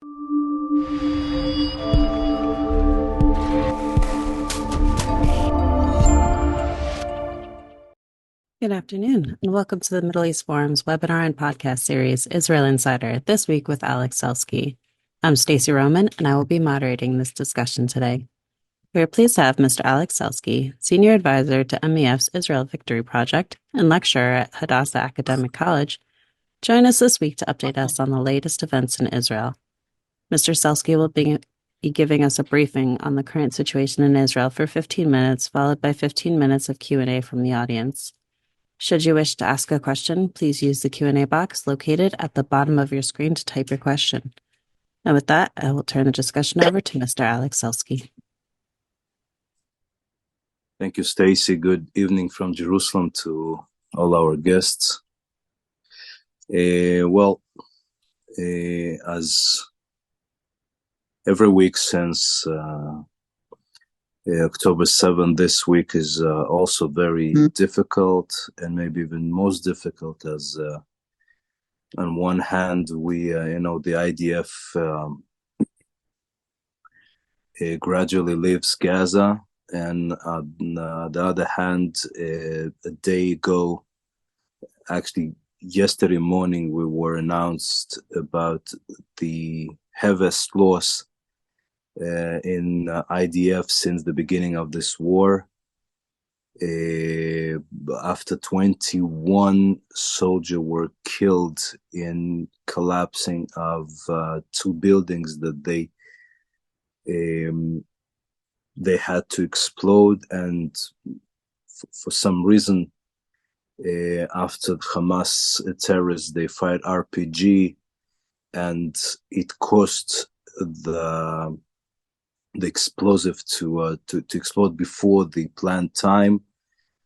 Good afternoon, and welcome to the Middle East Forum's webinar and podcast series, Israel Insider, this week with Alex Selsky. I'm Stacey Roman, and I will be moderating this discussion today. We are pleased to have Mr. Alex Selsky, Senior Advisor to MEF's Israel Victory Project and lecturer at Hadassah Academic College, join us this week to update us on the latest events in Israel. Mr. Selsky will be giving us a briefing on the current situation in Israel for 15 minutes, followed by 15 minutes of Q&A from the audience. Should you wish to ask a question, please use the Q&A box located at the bottom of your screen to type your question. And with that, I will turn the discussion over to Mr. Alex Selsky. Thank you, Stacey. Good evening from Jerusalem to all our guests. As every week since October 7th, this week is also very difficult, and maybe even most difficult as on one hand, the IDF gradually leaves Gaza, and on the other hand, a day ago, actually yesterday morning, we were announced about the heaviest loss in IDF since the beginning of this war. After 21 soldiers were killed in collapsing of two buildings that they had to explode, and for some reason, after Hamas terrorists, they fired RPG, and it caused the explosive to explode before the planned time,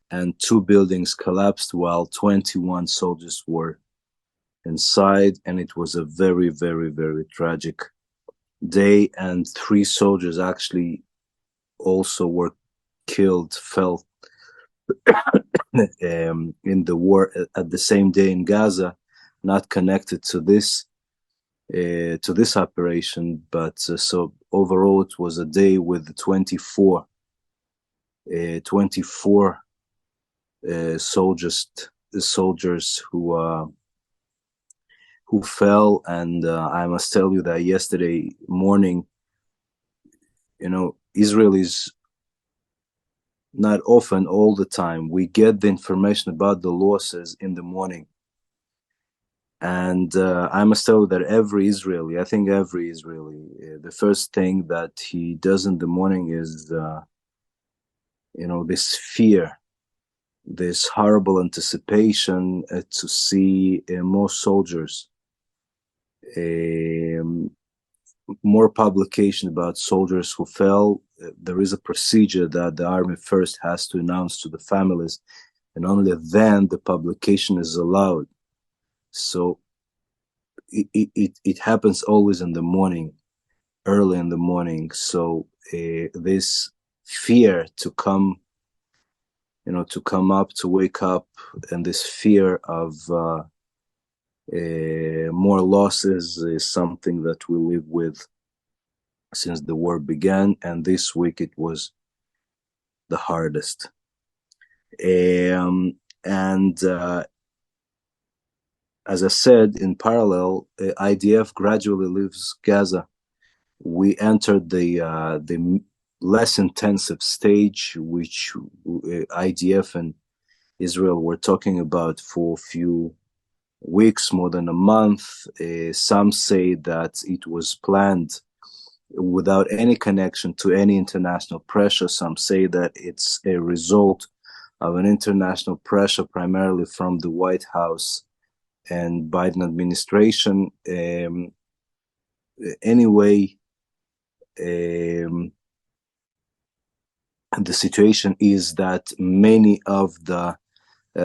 and two buildings collapsed while 21 soldiers were inside, and it was a very, very, very tragic day. And 3 soldiers actually also were fell in the war at the same day in Gaza, not connected to this operation, but so overall it was a day with 24 soldiers who fell. And I must tell you that yesterday morning, Israel is not often, all the time, we get the information about the losses in the morning. And I must tell you that every Israeli, the first thing that he does in the morning is, this fear, this horrible anticipation to see more soldiers, more publication about soldiers who fell. There is a procedure that the army first has to announce to the families, and only then the publication is allowed. So it happens always in the morning, early in the morning. So this fear to come up, to wake up, and this fear of more losses is something that we live with since the war began, and this week it was the hardest. As I said, in parallel, IDF gradually leaves Gaza. We entered the less intensive stage, which IDF and Israel were talking about for a few weeks, more than a month. Some say that it was planned without any connection to any international pressure. Some say that it's a result of an international pressure, primarily from the White House and Biden administration. Anyway, the situation is that many of the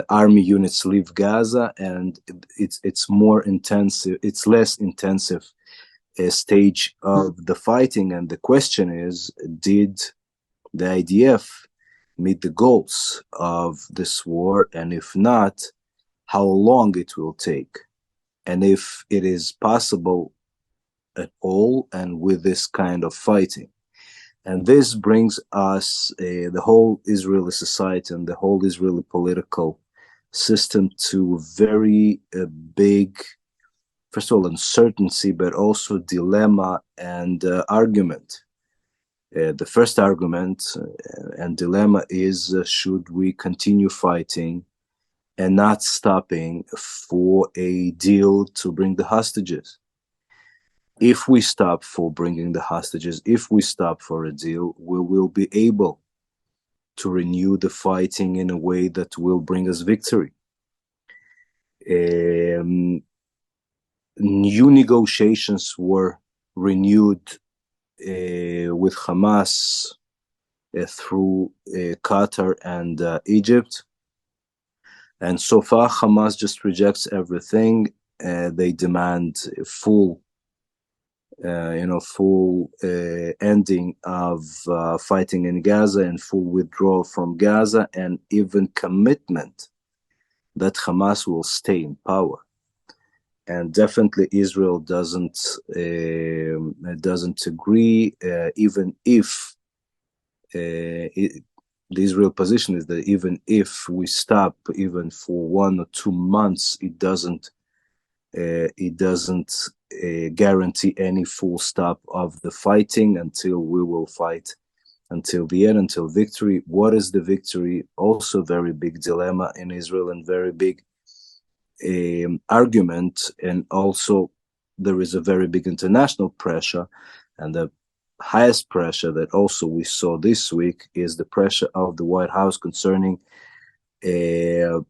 army units leave Gaza, and it's more intensive. It's less intensive stage of the fighting, and the question is, did the IDF meet the goals of this war? And if not, how long it will take, and if it is possible at all, and with this kind of fighting. And this brings us, the whole Israeli society and the whole Israeli political system, to very big, first of all, uncertainty, but also dilemma and argument. The first argument and dilemma is, should we continue fighting and not stopping for a deal to bring the hostages? If we stop for bringing the hostages, if we stop for a deal, we will be able to renew the fighting in a way that will bring us victory. New negotiations were renewed with Hamas through Qatar and Egypt. And so far, Hamas just rejects everything. They demand full ending of fighting in Gaza and full withdrawal from Gaza, and even commitment that Hamas will stay in power. And definitely Israel doesn't agree, even if the Israel position is that even if we stop, even for 1 or 2 months, it doesn't guarantee any full stop of the fighting until we will fight until the end, until victory. What is the victory? Also very big dilemma in Israel and very big argument. And also there is a very big international pressure, and the highest pressure that also we saw this week is the pressure of the White House concerning the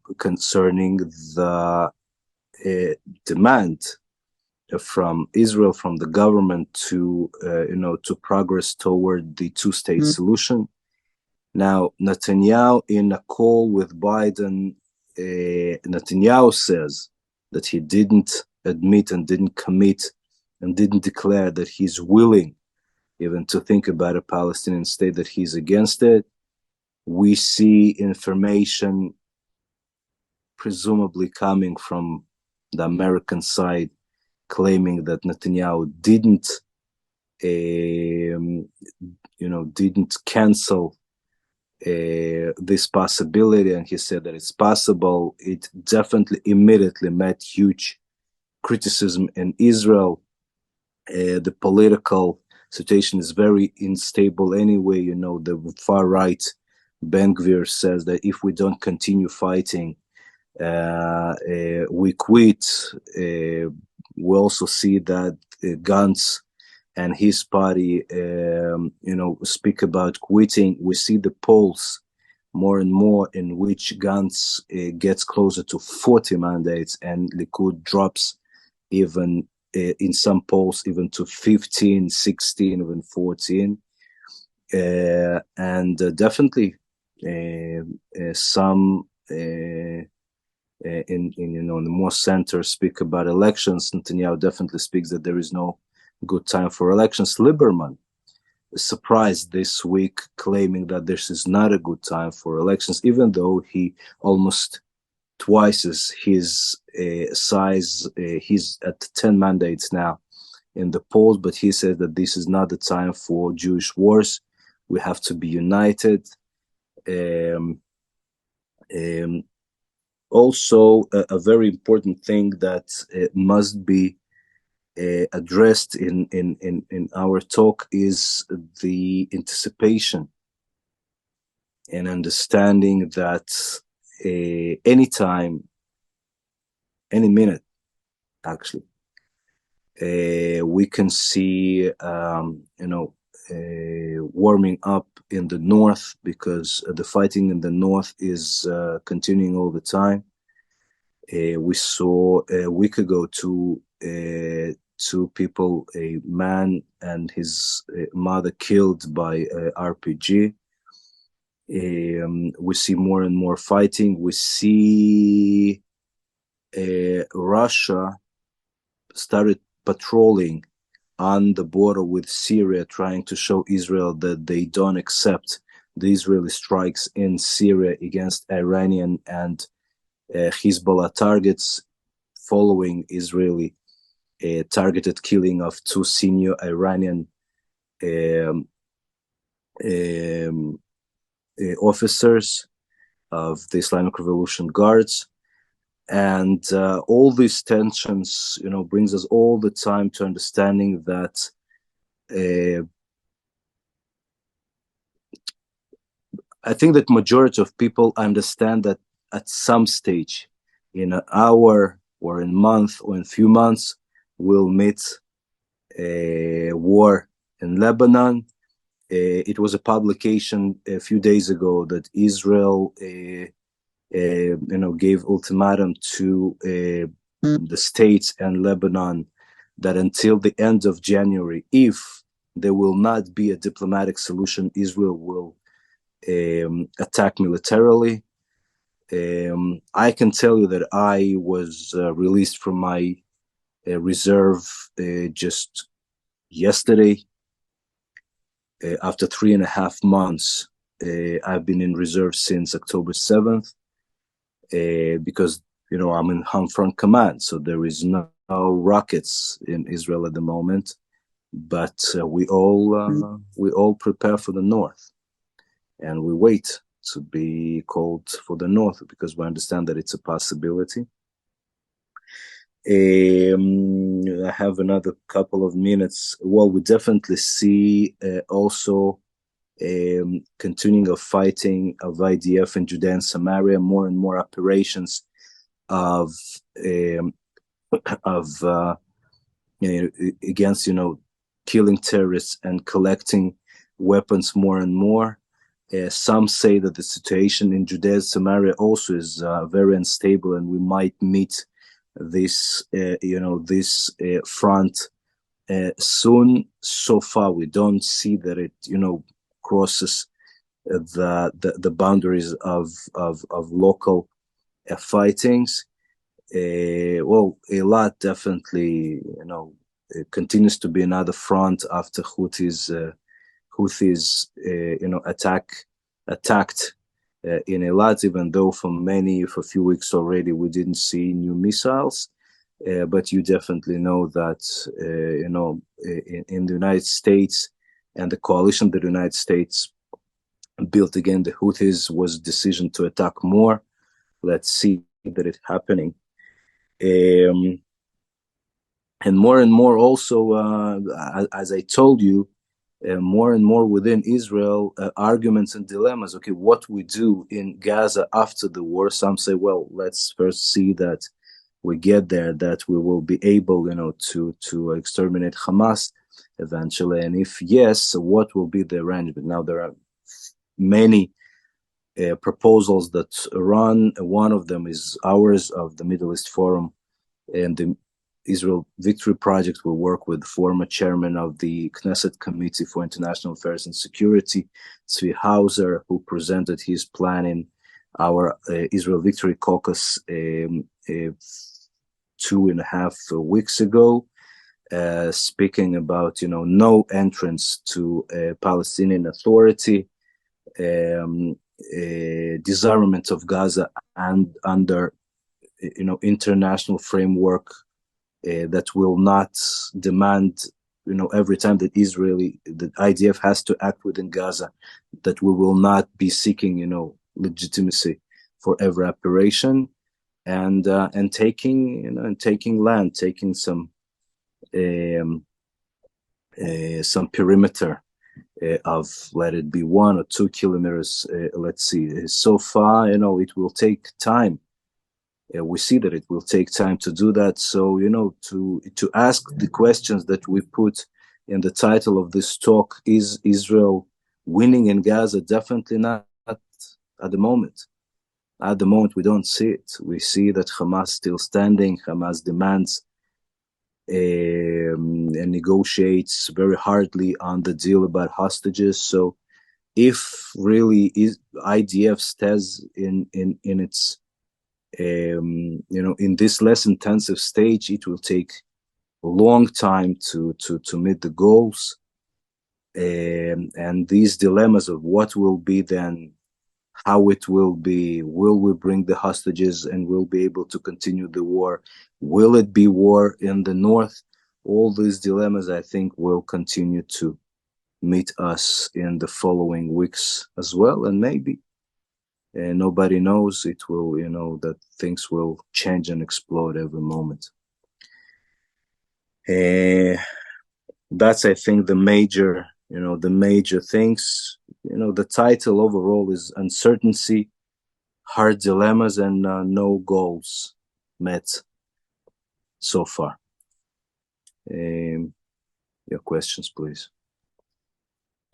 demand from Israel, from the government, to progress toward the two-state solution. Now, Netanyahu, in a call with Biden, Netanyahu says that he didn't admit and didn't commit and didn't declare that he's willing even to think about a Palestinian state, that he's against it. We see information presumably coming from the American side claiming that Netanyahu didn't cancel this possibility, and he said that it's possible. It definitely immediately met huge criticism in Israel. The political situation is very unstable anyway. The far right, Ben Gvir, says that if we don't continue fighting, we quit. We also see that Gantz and his party, speak about quitting. We see the polls more and more in which Gantz gets closer to 40 mandates, and Likud drops even in some polls even to 15, 16, even 14. And definitely some in the more center speak about elections. Netanyahu definitely speaks that there is no good time for elections. Lieberman is surprised this week, claiming that this is not a good time for elections, even though he almost twice his size. He's at 10 mandates now in the polls, but he says that this is not the time for Jewish wars. We have to be united. Also, a very important thing that must be addressed in our talk is the anticipation and understanding that any time, any minute, actually, we can see, warming up in the north, because the fighting in the north is continuing all the time. We saw a week ago two people, a man and his mother, killed by RPG. We see more and more fighting. We see Russia started patrolling on the border with Syria, trying to show Israel that they don't accept the Israeli strikes in Syria against Iranian and Hezbollah targets, following Israeli targeted killing of two senior Iranian officers of the Islamic Revolution Guards. And all these tensions, brings us all the time to understanding that I think that majority of people understand that at some stage, in an hour or in a month or in a few months, we'll meet a war in Lebanon. It was a publication a few days ago that Israel, gave ultimatum to the states and Lebanon that until the end of January, if there will not be a diplomatic solution, Israel will attack militarily. I can tell you that I was released from my reserve just yesterday. After 3.5 months, I've been in reserve since October 7th because, I'm in Homefront Command, so there is no rockets in Israel at the moment. But we all prepare for the north. And we wait to be called for the north because we understand that it's a possibility. I have another couple of minutes. Well, we definitely see also continuing of fighting of IDF in Judea and Samaria, more and more operations of against killing terrorists and collecting weapons more and more. Some say that the situation in Judea and Samaria also is very unstable, and we might meet this front soon. So far, we don't see that it crosses the boundaries of local fightings. Well, Eilat definitely continues to be another front after Houthis attacked in Eilat, even though for a few weeks already we didn't see new missiles. But you definitely know that in the United States and the coalition that the United States built against the Houthis was a decision to attack more. Let's see that it's happening. And more also, as I told you, more and more within Israel, arguments and dilemmas. Okay, what we do in Gaza after the war? Some say, well, let's first see that we get there, that we will be able, to exterminate Hamas eventually. And if yes, what will be the arrangement? Now, there are many proposals that run. One of them is ours of the Middle East Forum, and the Israel Victory Project will work with former chairman of the Knesset Committee for International Affairs and Security, Tzvi Hauser, who presented his plan in our Israel Victory Caucus 2.5 weeks ago, speaking about no entrance to Palestinian Authority, disarmament of Gaza, and under international framework that will not demand every time that the IDF has to act within Gaza, that we will not be seeking legitimacy for every operation, and taking land, taking some perimeter of, let it be 1 or 2 kilometers. Let's see. So far, it will take time. We see that it will take time to do that. So, to ask the questions that we put in the title of this talk, is Israel winning in Gaza? Definitely not at the moment. At the moment, we don't see it. We see that Hamas still standing. Hamas demands and negotiates very hardly on the deal about hostages. So if really IDF stays in its in this less intensive stage, it will take a long time to meet the goals. And these dilemmas of what will be then, how it will be, will we bring the hostages and will be able to continue the war? Will it be war in the north? all these dilemmas, I think, will continue to meet us in the following weeks as well, and maybe nobody knows, it will, that things will change and explode every moment. That's, I think, the major things. The title overall is Uncertainty, Hard Dilemmas, and No Goals Met so far. Your questions, please.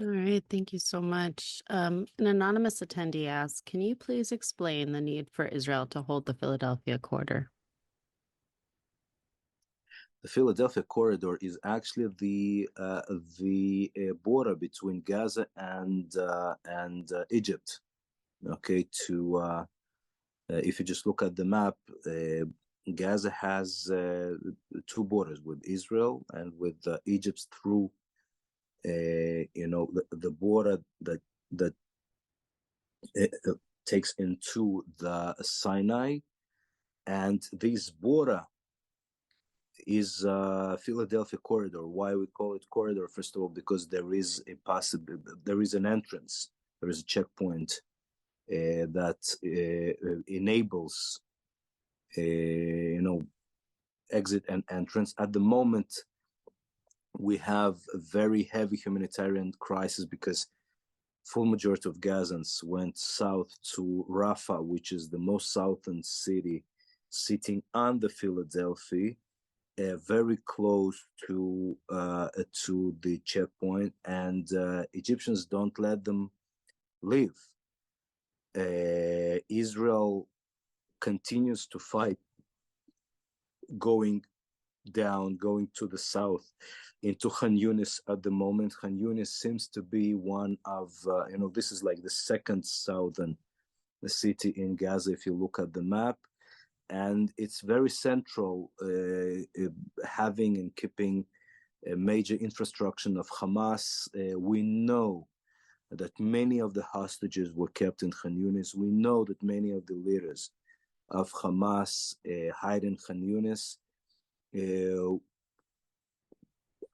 All right, thank you so much. An anonymous attendee asks, can you please explain the need for Israel to hold the Philadelphia corridor? The Philadelphia corridor is actually the border between Gaza and Egypt. Okay, if you just look at the map, Gaza has two borders, with Israel and with Egypt, through the border that takes into the Sinai, and this border is Philadelphia corridor. Why we call it corridor? First of all, because there is an entrance, there is a checkpoint that enables exit and entrance. At the moment, we have a very heavy humanitarian crisis because full majority of Gazans went south to Rafah, which is the most southern city, sitting on the Philadelphia, very close to the checkpoint, and Egyptians don't let them leave. Israel continues to fight, going to the south into Khan Yunis at the moment. Khan Yunis seems to be one of, this is like the second southern city in Gaza if you look at the map. And it's very central, having and keeping a major infrastructure of Hamas. We know that many of the hostages were kept in Khan Yunis. We know that many of the leaders of Hamas hide in Khan Yunis.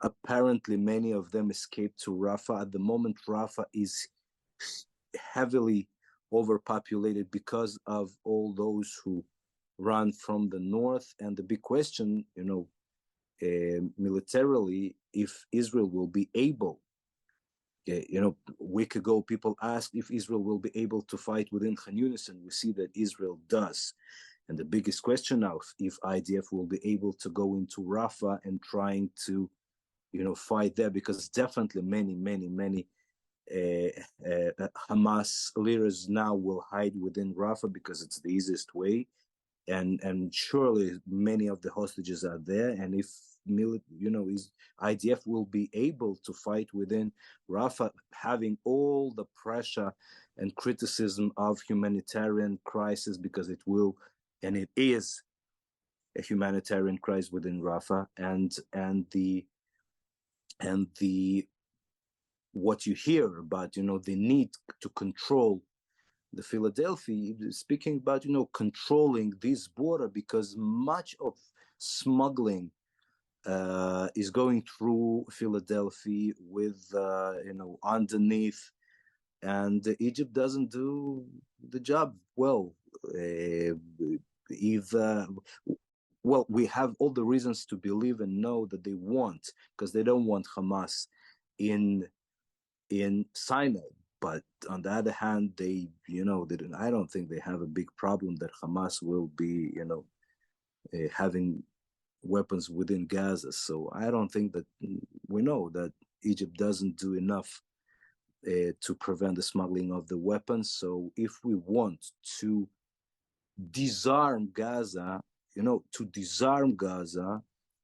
Apparently, many of them escaped to Rafah. At the moment, Rafah is heavily overpopulated because of all those who run from the north. And the big question, militarily, if Israel will be able, a week ago, people asked if Israel will be able to fight within Khan Yunis, and we see that Israel does. And the biggest question now, if IDF will be able to go into Rafah and trying to, fight there, because definitely many Hamas leaders now will hide within Rafah because it's the easiest way, and surely many of the hostages are there. And if IDF will be able to fight within Rafah, having all the pressure and criticism of humanitarian crisis, because it will, and it is, a humanitarian crisis within Rafah, and the what you hear about, the need to control the Philadelphia, speaking about, controlling this border, because much of smuggling is going through Philadelphia with, underneath, and Egypt doesn't do the job well. Well, we have all the reasons to believe and know that they want, because they don't want Hamas in Sinai. But on the other hand, I don't think they have a big problem that Hamas will be, having weapons within Gaza. So I don't think that, we know that Egypt doesn't do enough to prevent the smuggling of the weapons. So if we want to disarm Gaza,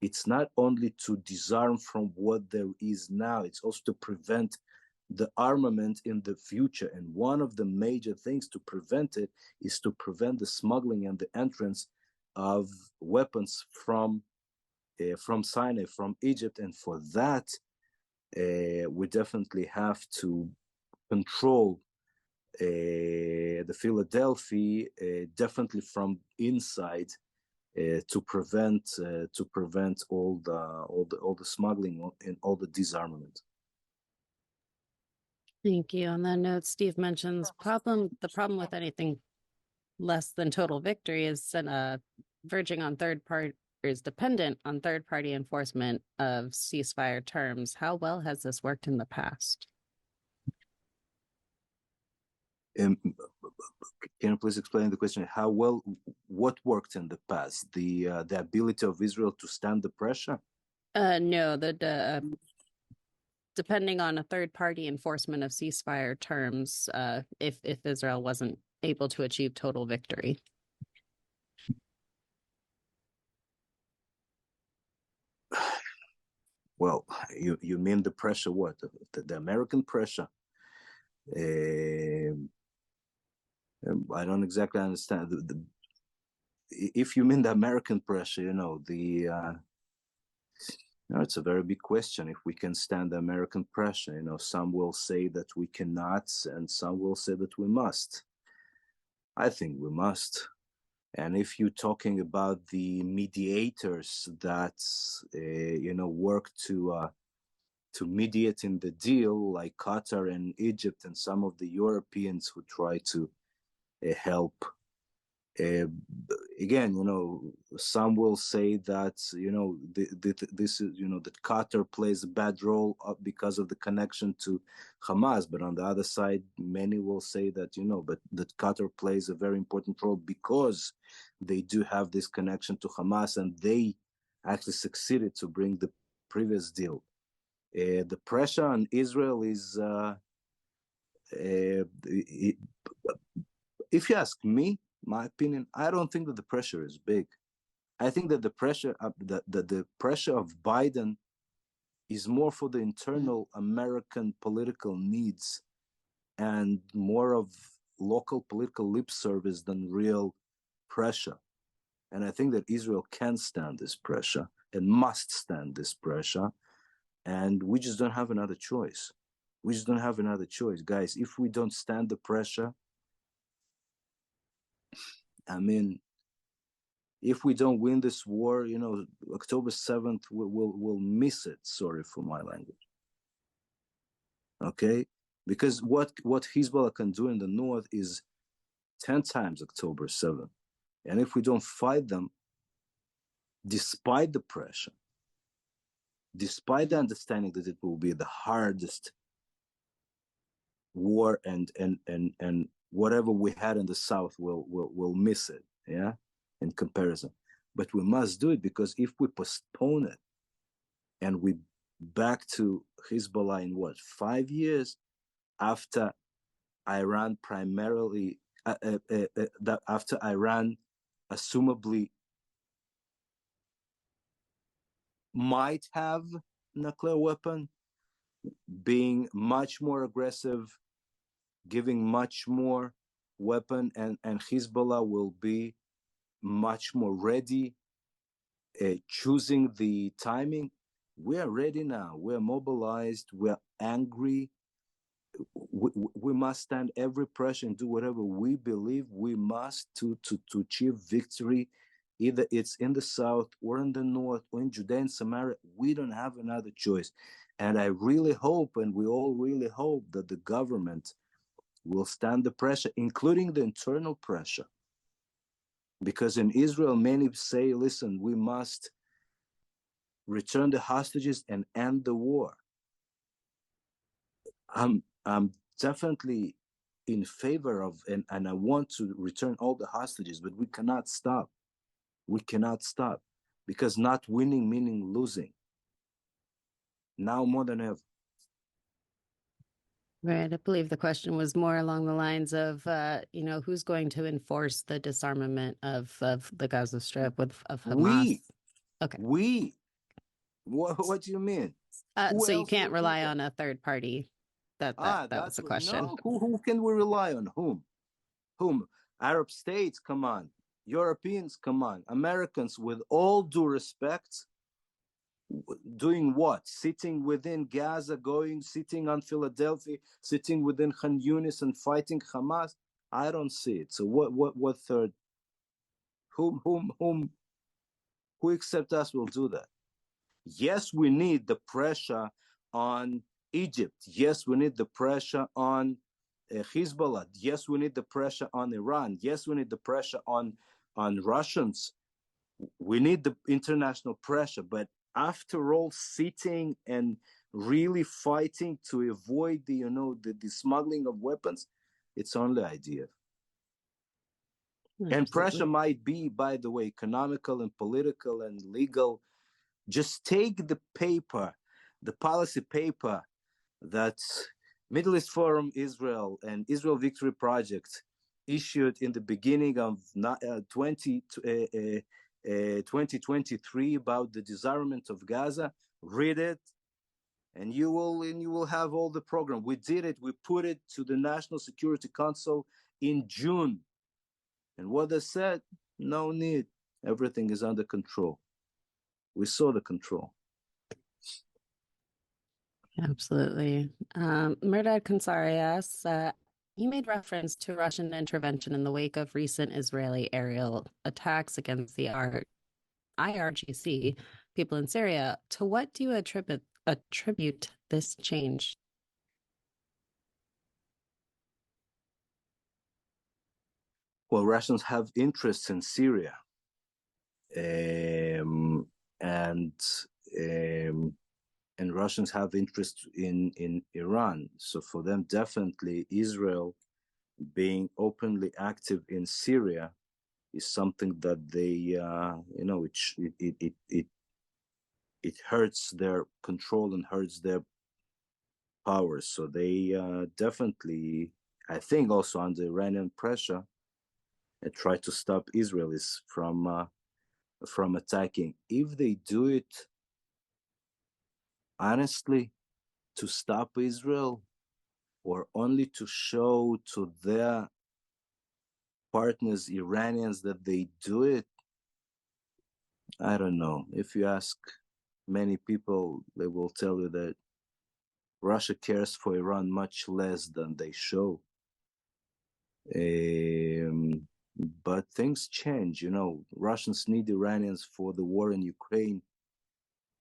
it's not only to disarm from what there is now, it's also to prevent the armament in the future. And one of the major things to prevent it is to prevent the smuggling and the entrance of weapons from Sinai, from Egypt. And for that, we definitely have to control the Philadelphia, definitely from inside, to prevent all the smuggling and all the disarmament. Thank you. On that note, Steve mentions the problem with anything less than total victory is verging on third part is dependent on third party enforcement of ceasefire terms. How well has this worked in the past? Can you please explain the question? How well, what worked in the past? The ability of Israel to stand the pressure? No, depending on a third party enforcement of ceasefire terms, if Israel wasn't able to achieve total victory. Well, you mean the pressure? What the American pressure? I don't exactly understand. If you mean the American pressure, it's a very big question if we can stand the American pressure. Some will say that we cannot, and some will say that we must. I think we must. And if you're talking about the mediators that work to mediate in the deal, like Qatar and Egypt and some of the Europeans who try to help. Again, some will say that this is that Qatar plays a bad role because of the connection to Hamas, but on the other side, many will say that but that Qatar plays a very important role because they do have this connection to Hamas, and they actually succeeded to bring the previous deal. The pressure on Israel is, if you ask me, my opinion, I don't think that the pressure is big. I think that the pressure of Biden is more for the internal American political needs and more of local political lip service than real pressure. And I think that Israel can stand this pressure and must stand this pressure. And we just don't have another choice. We just don't have another choice. Guys, if we don't stand the pressure, I mean, if we don't win this war, October 7th, we'll miss it. Sorry for my language. Okay? Because what Hezbollah can do in the north is 10 times October 7th. And if we don't fight them, despite the pressure, despite the understanding that it will be the hardest war and whatever we had in the south will miss it, yeah, in comparison. But we must do it, because if we postpone it and we back to Hezbollah in 5 years after Iran primarily after Iran assumably might have nuclear weapon, being much more aggressive, giving much more weapon, and Hezbollah will be much more ready, choosing the timing. We are ready now. We're mobilized. We're angry. We must stand every pressure and do whatever we believe we must to achieve victory. Either it's in the south or in the north or in Judea and Samaria. We don't have another choice. And I really hope, and we all really hope, that the government will stand the pressure, including the internal pressure. Because in Israel, many say, listen, we must return the hostages and end the war. I'm definitely in favor of, and I want to return all the hostages, but we cannot stop. We cannot stop, because not winning meaning losing. Now more than ever. Right. I believe the question was more along the lines of, who's going to enforce the disarmament of the Gaza Strip of Hamas? We. What do you mean? So you can't rely on a third party. That was the question. No, who can we rely on? Whom? Arab states, come on. Europeans, come on. Americans, with all due respect, doing what? Sitting within Gaza, sitting on Philadelphia, sitting within Khan Yunis and fighting Hamas? I don't see it. So what third? Whom Who except us will do that? Yes, we need the pressure on Egypt. Yes, we need the pressure on Hezbollah. Yes, we need the pressure on Iran. Yes, we need the pressure on Russians. We need the international pressure. But after all, sitting and really fighting to avoid the smuggling of weapons, it's only idea. Absolutely. And pressure might be, by the way, economical and political and legal. Just take the paper, the policy paper that Middle East Forum Israel and Israel Victory Project issued in the beginning of 2023 about the disarmament of Gaza. Read it, and you will have all the program. We did it. We put it to the National Security Council in June. And what they said, no need. Everything is under control. We saw the control. Absolutely. Mehrdad Kansari asks, you made reference to Russian intervention in the wake of recent Israeli aerial attacks against the IRGC people in Syria. To what do you attribute this change? Well, Russians have interests in Syria, and Russians have interest in Iran. So for them, definitely Israel being openly active in Syria is something that they, it hurts their control and hurts their powers. So they definitely, I think, also under Iranian pressure, try to stop Israelis from attacking. If they do it honestly to stop Israel, or only to show to their partners, Iranians, that they do it, I don't know. If you ask many people, they will tell you that Russia cares for Iran much less than they show. But things change, Russians need Iranians for the war in Ukraine.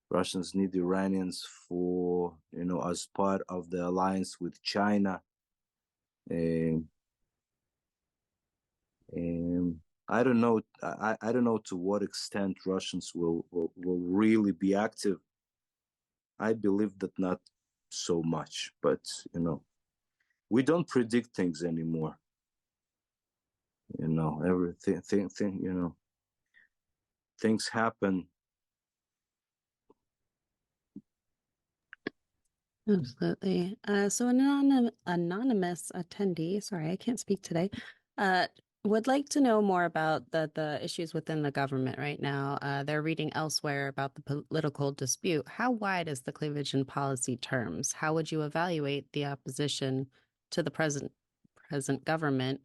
Russians need Iranians for, as part of the alliance with China. I don't know. I don't know to what extent Russians will really be active. I believe that not so much, but we don't predict things anymore. Everything, things happen. Absolutely. So an anonymous attendee, sorry, I can't speak today, would like to know more about the issues within the government right now. They're reading elsewhere about the political dispute. How wide is the cleavage in policy terms? How would you evaluate the opposition to the present government?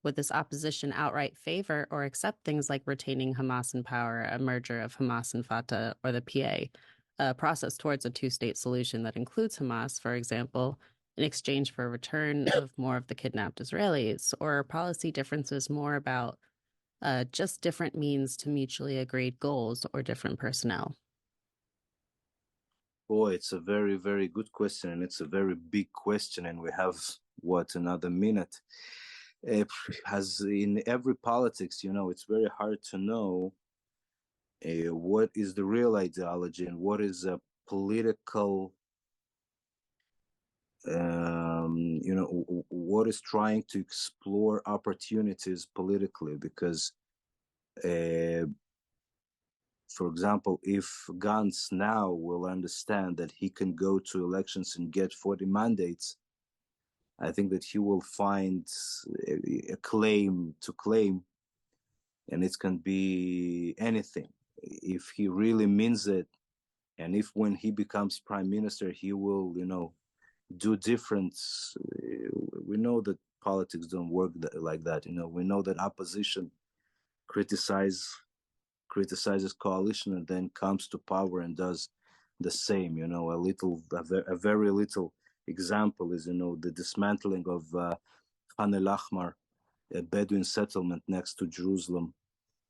Would this opposition outright favor or accept things like retaining Hamas in power, a merger of Hamas and Fatah, or the PA? A process towards a two-state solution that includes Hamas, for example, in exchange for a return of more of the kidnapped Israelis, or policy differences more about just different means to mutually agreed goals or different personnel? Boy, it's a very, very good question, and it's a very big question, and we have, another minute? As in every politics, it's very hard to know what is the real ideology and what is a political, what is trying to explore opportunities politically. Because, for example, if Gantz now will understand that he can go to elections and get 40 mandates, I think that he will find a claim to claim, and it can be anything. If he really means it, and if when he becomes prime minister, he will, do different. We know that politics don't work like that. We know that opposition criticizes coalition and then comes to power and does the same. A very little example is, the dismantling of Khan el Ahmar, a Bedouin settlement next to Jerusalem,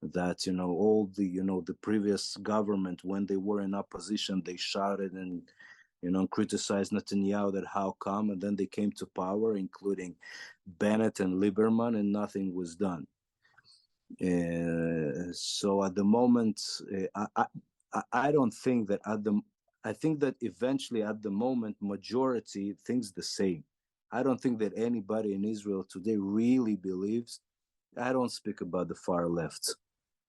that, all the previous government, when they were in opposition, they shouted and, criticized Netanyahu that how come, and then they came to power, including Bennett and Lieberman, and nothing was done. So at the moment, I don't think that I think that eventually at the moment, majority thinks the same. I don't think that anybody in Israel today really believes. I don't speak about the far left.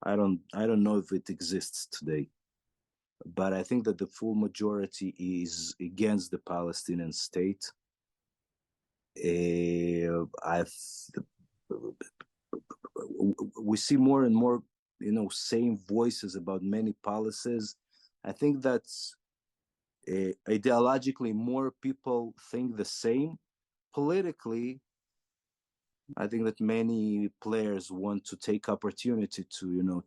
I don't know if it exists today. But I think that the full majority is against the Palestinian state. We see more and more, same voices about many policies. I think that ideologically more people think the same. Politically, I think that many players want to take opportunity to,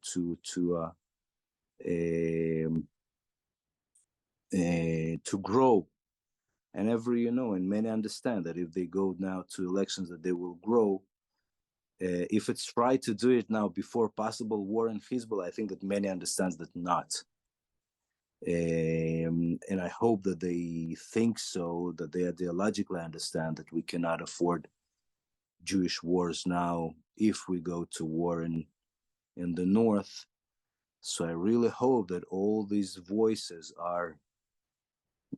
to grow. And and many understand that if they go now to elections, that they will grow. If it's right to do it now before possible war in Hezbollah, I think that many understands that not. And I hope that they think so, that they ideologically understand that we cannot afford Jewish wars now if we go to war in the north. So I really hope that all these voices are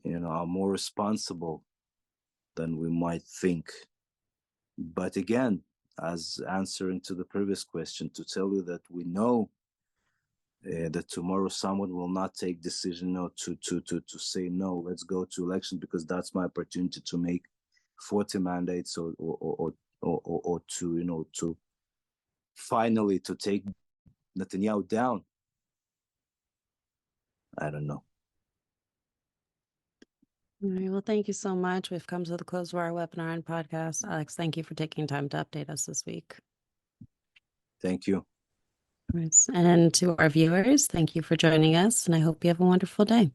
more responsible than we might think. But again, as answering to the previous question, to tell you that we know that tomorrow someone will not take decision to say no, let's go to election because that's my opportunity to make 40 mandates or to finally to take Netanyahu down. I don't know. All right, well, thank you so much. We've come to the close of our webinar and podcast. Alex, thank you for taking time to update us this week. Thank you. And to our viewers, thank you for joining us, and I hope you have a wonderful day.